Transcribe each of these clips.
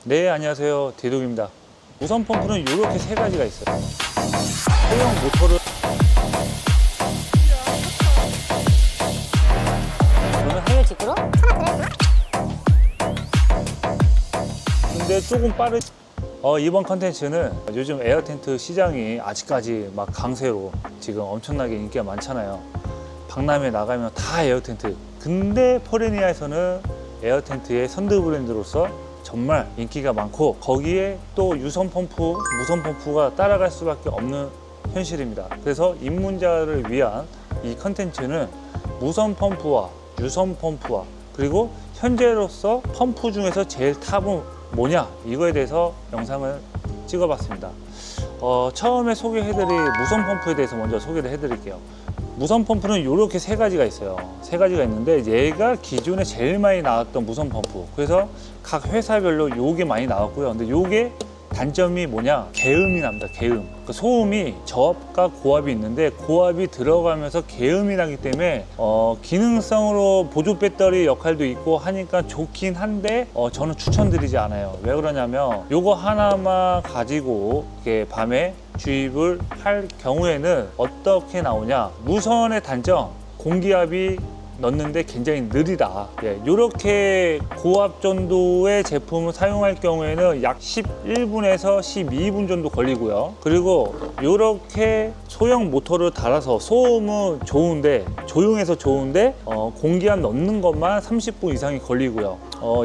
네, 안녕하세요. 대동입니다. 무선 펌프는 이렇게 세 가지가 있어요. 소형 모터를 저는 해외 직구로 근데 조금 빠른 이번 컨텐츠는 요즘 에어텐트 시장이 아직까지 막 강세로 지금 엄청나게 인기가 많잖아요. 박람회 나가면 다 에어텐트. 근데 포레니아에서는 에어텐트의 선두 브랜드로서 정말 인기가 많고 거기에 또 유선 펌프, 무선 펌프가 따라갈 수밖에 없는 현실입니다. 그래서 입문자를 위한 이 컨텐츠는 무선 펌프와 유선 펌프와 그리고 현재로서 펌프 중에서 제일 탑은 뭐냐 이거에 대해서 영상을 찍어봤습니다. 처음에 소개해드릴 무선 펌프에 대해서 먼저 소개를 해드릴게요. 무선 펌프는 이렇게 세 가지가 있어요. 세 가지가 있는데 얘가 기존에 제일 많이 나왔던 무선 펌프. 그래서 각 회사별로 요게 많이 나왔고요. 근데 요게 단점이 뭐냐? 계음이 납니다. 계음. 그 소음이 저압과 고압이 있는데 고압이 들어가면서 계음이 나기 때문에 기능성으로 보조 배터리 역할도 있고 하니까 좋긴 한데 저는 추천드리지 않아요. 왜 그러냐면 요거 하나만 가지고 이렇게 밤에 주입을 할 경우에는 어떻게 나오냐? 무선의 단점, 공기압이 넣는데 굉장히 느리다. 이렇게 고압 정도의 제품을 사용할 경우에는 약 11분에서 12분 정도 걸리고요. 그리고 이렇게 소형 모터를 달아서 소음은 좋은데 조용해서 좋은데 공기압 넣는 것만 30분 이상이 걸리고요.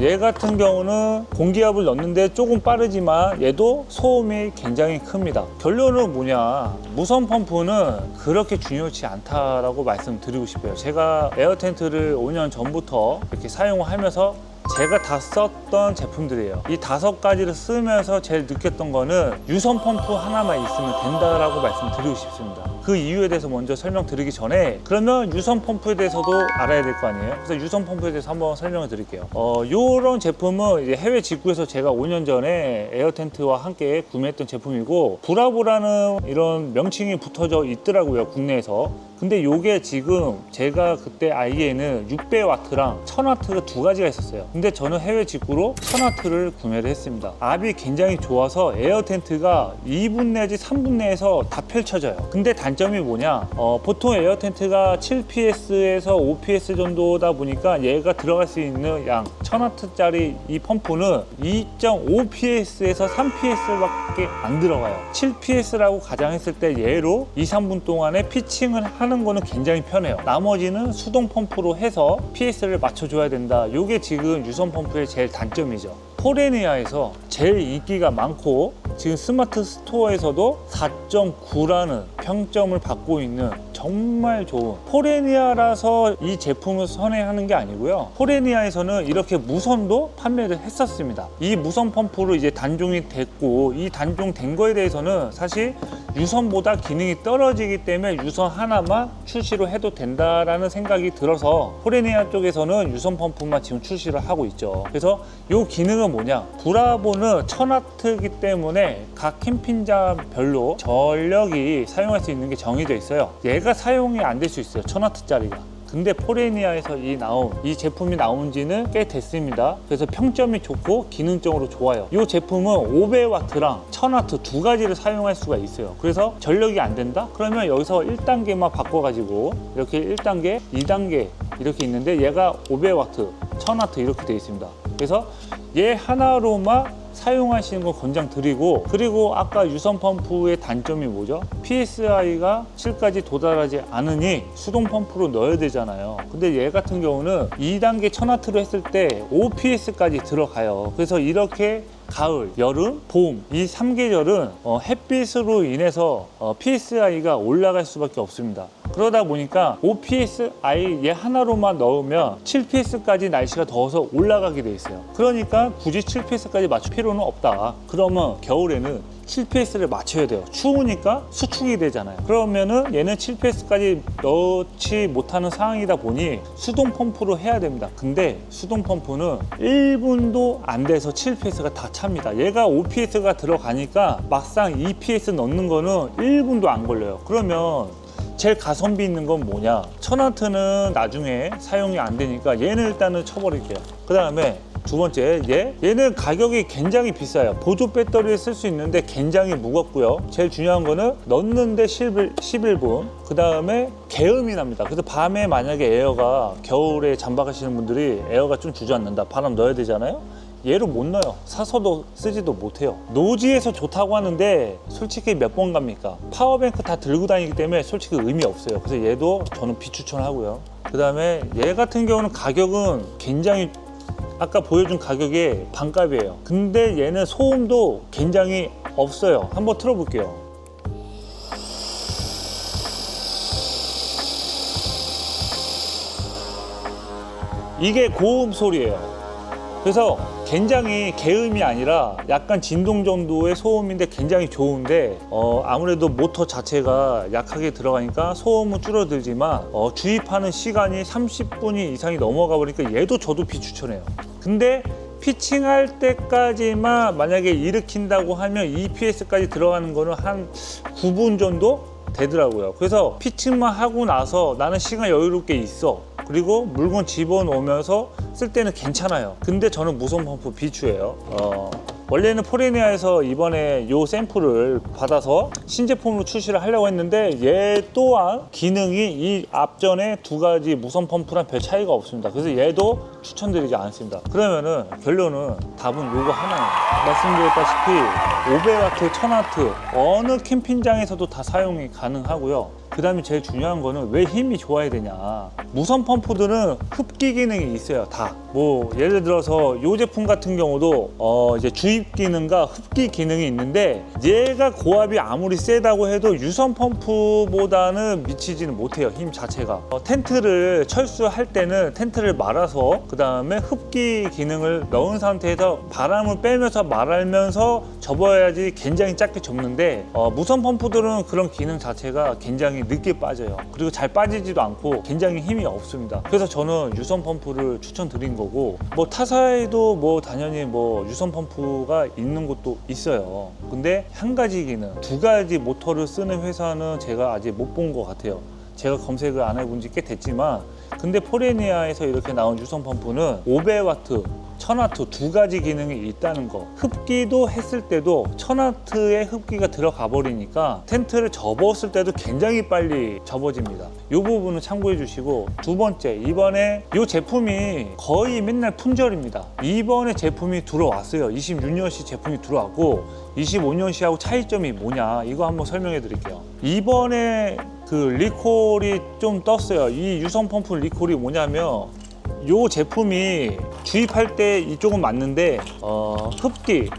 얘 같은 경우는 공기압을 넣는데 조금 빠르지만 얘도 소음이 굉장히 큽니다. 결론은 뭐냐? 무선 펌프는 그렇게 중요치 않다라고 말씀드리고 싶어요. 제가 에어텐트를 5년 전부터 이렇게 사용하면서 제가 다 썼던 제품들이에요. 이 5가지를 쓰면서 제일 느꼈던 거는 유선 펌프 하나만 있으면 된다라고 말씀드리고 싶습니다. 그 이유에 대해서 먼저 설명드리기 전에 그러면 유선 펌프에 대해서도 알아야 될 거 아니에요? 그래서 유선 펌프에 대해서 한번 설명을 드릴게요. 이런 제품은 이제 해외 직구에서 제가 5년 전에 에어텐트와 함께 구매했던 제품이고 브라보라는 이런 명칭이 붙어져 있더라고요, 국내에서. 근데 요게 지금 제가 그때 알기에는 600W랑 1000W가 두 가지가 있었어요. 근데 저는 해외 직구로 1000W를 구매를 했습니다. 압이 굉장히 좋아서 에어텐트가 2분 내지 3분 내에서 다 펼쳐져요. 근데 단점이 뭐냐? 보통 에어텐트가 7PS에서 5PS 정도다 보니까 얘가 들어갈 수 있는 양 1000W짜리 이 펌프는 2.5PS에서 3PS밖에 안 들어가요. 7PS라고 가정했을 때 얘로 2, 3분 동안에 피칭을 하는 거는 굉장히 편해요. 나머지는 수동 펌프로 해서 PS를 맞춰줘야 된다. 이게 지금 유선 펌프의 제일 단점이죠. 포레니아에서 제일 인기가 많고 지금 스마트 스토어에서도 4.9라는 평점을 받고 있는 정말 좋은 포레니아라서 이 제품을 선회하는 게 아니고요. 포레니아에서는 이렇게 무선도 판매를 했었습니다. 이 무선 펌프로 이제 단종이 됐고 이 단종된 거에 대해서는 사실 유선보다 기능이 떨어지기 때문에 유선 하나만 출시를 해도 된다라는 생각이 들어서 포레니아 쪽에서는 유선 펌프만 지금 출시를 하고 있죠. 그래서 이 기능은 뭐냐? 브라보는 1000W이기 때문에 각 캠핑장별로 전력이 사용할 수 있는 게 정해져 있어요. 얘가 사용이 안 될 수 있어요. 1000W짜리가. 근데 포레니아에서 이 제품이 나온 지는 꽤 됐습니다. 그래서 평점이 좋고 기능적으로 좋아요. 이 제품은 500W랑 1000W 두 가지를 사용할 수가 있어요. 그래서 전력이 안 된다? 그러면 여기서 1단계만 바꿔가지고 이렇게 1단계, 2단계 이렇게 있는데 얘가 500W, 1000W 이렇게 되어 있습니다. 그래서 얘 하나로만 사용하시는 거 권장드리고 그리고 아까 유선 펌프의 단점이 뭐죠? PSI가 7까지 도달하지 않으니 수동 펌프로 넣어야 되잖아요. 근데 얘 같은 경우는 2단계 1000W로 했을 때 5PS까지 들어가요. 그래서 이렇게 가을, 여름, 봄 이 3계절은 햇빛으로 인해서 PSI가 올라갈 수밖에 없습니다. 그러다 보니까 5PSI 얘 하나로만 넣으면 7PS까지 날씨가 더워서 올라가게 돼 있어요. 그러니까 굳이 7PS까지 맞출 필요는 없다. 그러면 겨울에는 7PS를 맞춰야 돼요. 추우니까 수축이 되잖아요. 그러면은 얘는 7PS까지 넣지 못하는 상황이다 보니 수동 펌프로 해야 됩니다. 근데 수동 펌프는 1분도 안 돼서 7PS가 다 찹니다. 얘가 5PS가 들어가니까 막상 2PS 넣는 거는 1분도 안 걸려요. 그러면 제일 가성비 있는 건 뭐냐? 1000W는 나중에 사용이 안 되니까 얘는 일단은 쳐버릴게요. 그 다음에 두 번째, 얘는 가격이 굉장히 비싸요. 보조 배터리를 쓸 수 있는데 굉장히 무겁고요. 제일 중요한 거는 넣는데 11분. 그 다음에 개음이 납니다. 그래서 밤에 만약에 에어가 겨울에 잠박하시는 분들이 에어가 좀 주저앉는다. 바람 넣어야 되잖아요. 얘를 못 넣어요. 사서도 쓰지도 못해요. 노지에서 좋다고 하는데 솔직히 몇 번 갑니까? 파워뱅크 다 들고 다니기 때문에 솔직히 의미 없어요. 그래서 얘도 저는 비추천하고요. 그 다음에 얘 같은 경우는 가격은 굉장히 아까 보여준 가격의 반값이에요. 근데 얘는 소음도 굉장히 없어요. 한번 틀어볼게요. 이게 고음 소리예요. 그래서 굉장히 개음이 아니라 약간 진동 정도의 소음인데 굉장히 좋은데 아무래도 모터 자체가 약하게 들어가니까 소음은 줄어들지만 주입하는 시간이 30분이 이상이 넘어가 버리니까 얘도 저도 비추천해요. 근데 피칭할 때까지만 만약에 일으킨다고 하면 EPS까지 들어가는 거는 한 9분 정도 되더라고요. 그래서 피칭만 하고 나서 나는 시간 여유롭게 있어. 그리고 물건 집어넣으면서 쓸 때는 괜찮아요. 근데 저는 무선 펌프 비추예요. 원래는 포레니아에서 이번에 요 샘플을 받아서 신제품으로 출시를 하려고 했는데 얘 또한 기능이 이 앞전에 두 가지 무선 펌프랑 별 차이가 없습니다. 그래서 얘도 추천드리지 않습니다. 그러면은 결론은 답은 요거 하나예요. 말씀드렸다시피 500W, 1000W 어느 캠핑장에서도 다 사용이 가능하고요. 그 다음에 제일 중요한 거는 왜 힘이 좋아야 되냐. 무선 펌프들은 흡기 기능이 있어요. 다. 뭐 예를 들어서 이 제품 같은 경우도 이제 주입 기능과 흡기 기능이 있는데 얘가 고압이 아무리 세다고 해도 유선 펌프보다는 미치지는 못해요. 힘 자체가. 텐트를 철수할 때는 텐트를 말아서 그 다음에 흡기 기능을 넣은 상태에서 바람을 빼면서 말하면서 접어야지 굉장히 작게 접는데 무선 펌프들은 그런 기능 자체가 굉장히 늦게 빠져요. 그리고 잘 빠지지도 않고 굉장히 힘이 없습니다. 그래서 저는 유선 펌프를 추천드린 거고, 뭐 타사에도 뭐 당연히 뭐 유선 펌프가 있는 곳도 있어요. 근데 한 가지 기능, 두 가지 모터를 쓰는 회사는 제가 아직 못 본 것 같아요. 제가 검색을 안 해본 지 꽤 됐지만, 근데 포레니아에서 이렇게 나온 유선 펌프는 500W, 1000W 두 가지 기능이 있다는 거. 흡기도 했을 때도 1000W의 흡기가 들어가 버리니까 텐트를 접었을 때도 굉장히 빨리 접어집니다. 이 부분은 참고해 주시고, 두 번째, 이번에 이 제품이 거의 맨날 품절입니다. 이번에 제품이 들어왔어요. 26년식 제품이 들어왔고 25년식하고 차이점이 뭐냐, 이거 한번 설명해 드릴게요. 이번에 그 리콜이 좀 떴어요. 이 유선 펌프 리콜이 뭐냐면, 요 제품이 주입할 때 이쪽은 맞는데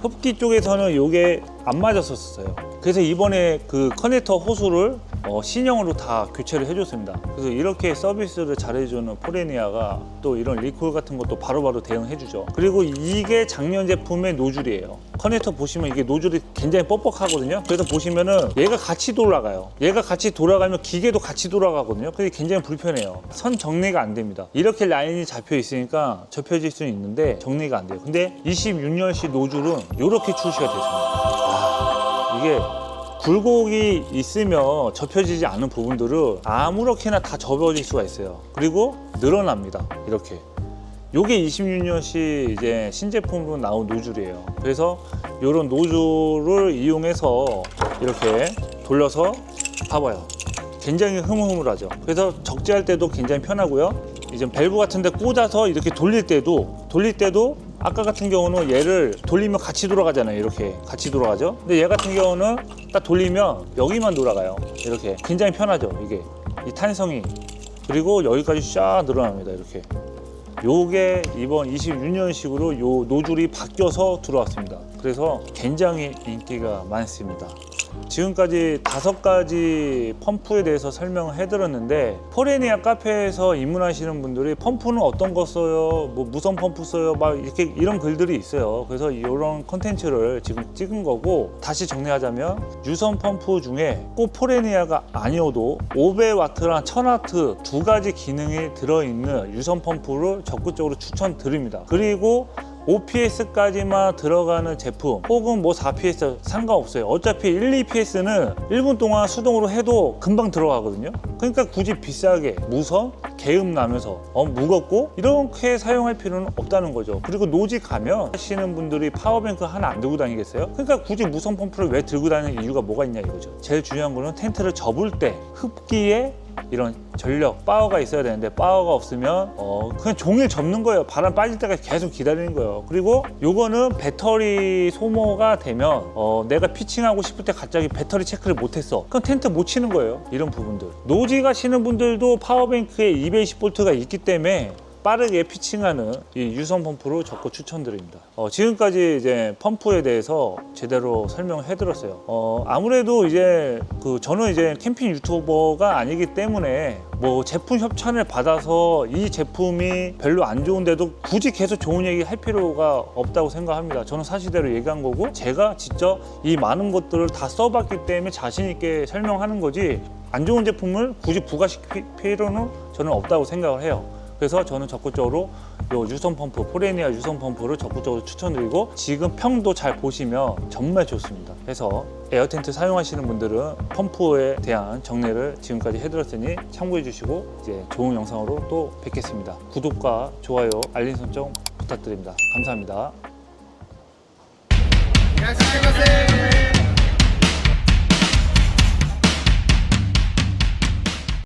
흡기 쪽에서는 요게 안 맞았었어요. 그래서 이번에 그 커넥터 호수를 신형으로 다 교체를 해줬습니다. 그래서 이렇게 서비스를 잘해주는 포레니아가 또 이런 리콜 같은 것도 바로바로 대응해주죠. 그리고 이게 작년 제품의 노즐이에요. 커넥터 보시면 이게 노즐이 굉장히 뻑뻑하거든요. 그래서 보시면은 얘가 같이 돌아가요. 얘가 같이 돌아가면 기계도 같이 돌아가거든요. 그게 굉장히 불편해요. 선 정리가 안 됩니다. 이렇게 라인이 잡혀 있으니까 접혀질 수는 있는데 정리가 안 돼요. 근데 26년식 노즐은 이렇게 출시가 됐습니다. 이게 굴곡이 있으면 접혀지지 않은 부분들을 아무렇게나 다 접어질 수가 있어요. 그리고 늘어납니다. 이렇게. 요게 26년식 이제 신제품으로 나온 노즐이에요. 그래서 이런 노즐을 이용해서 이렇게 돌려서 봐봐요. 굉장히 흐물흐물하죠. 그래서 적재할 때도 굉장히 편하고요. 이제 밸브 같은 데 꽂아서 이렇게 돌릴 때도 아까 같은 경우는 얘를 돌리면 같이 돌아가잖아요. 이렇게 같이 돌아가죠. 근데 얘 같은 경우는 딱 돌리면 여기만 돌아가요. 이렇게 굉장히 편하죠. 이게 이 탄성이. 그리고 여기까지 쫙 늘어납니다. 이렇게. 요게 이번 26년식으로 요 노즐이 바뀌어서 들어왔습니다. 그래서 굉장히 인기가 많습니다. 지금까지 5가지 펌프에 대해서 설명을 해드렸는데, 포레니아 카페에서 입문하시는 분들이 펌프는 어떤 거 써요? 뭐 무선 펌프 써요? 막 이렇게 이런 글들이 있어요. 그래서 이런 컨텐츠를 지금 찍은 거고, 다시 정리하자면 유선 펌프 중에 꼭 포레니아가 아니어도 500W랑 1000W 두 가지 기능이 들어있는 유선 펌프를 적극적으로 추천드립니다. 그리고 5PS까지만 들어가는 제품 혹은 뭐 4PS 상관없어요. 어차피 1, 2PS는 1분 동안 수동으로 해도 금방 들어가거든요. 그러니까 굳이 비싸게 무선, 개음 나면서 무겁고 이렇게 사용할 필요는 없다는 거죠. 그리고 노지 가면 하시는 분들이 파워뱅크 하나 안 들고 다니겠어요? 그러니까 굳이 무선 펌프를 왜 들고 다니는 이유가 뭐가 있냐 이거죠. 제일 중요한 거는 텐트를 접을 때 흡기에 이런 전력, 파워가 있어야 되는데 파워가 없으면 그냥 종일 접는 거예요. 바람 빠질 때까지 계속 기다리는 거예요. 그리고 요거는 배터리 소모가 되면 내가 피칭하고 싶을 때 갑자기 배터리 체크를 못했어. 그럼 텐트 못 치는 거예요. 이런 부분들. 노지 가시는 분들도 파워뱅크에 220V가 있기 때문에 빠르게 피칭하는 이 유선 펌프로 적극 추천드립니다. 지금까지 이제 펌프에 대해서 제대로 설명해 드렸어요. 아무래도 이제 저는 이제 캠핑 유튜버가 아니기 때문에 뭐 제품 협찬을 받아서 이 제품이 별로 안 좋은데도 굳이 계속 좋은 얘기 할 필요가 없다고 생각합니다. 저는 사실대로 얘기한 거고 제가 직접 이 많은 것들을 다 써봤기 때문에 자신 있게 설명하는 거지 안 좋은 제품을 굳이 부과시킬 필요는 저는 없다고 생각을 해요. 그래서 저는 적극적으로 요 유선 펌프, 포레니아 유선 펌프를 적극적으로 추천드리고 지금 평도 잘 보시면 정말 좋습니다. 그래서 에어텐트 사용하시는 분들은 펌프에 대한 정리를 지금까지 해드렸으니 참고해 주시고 이제 좋은 영상으로 또 뵙겠습니다. 구독과 좋아요, 알림 설정 부탁드립니다. 감사합니다.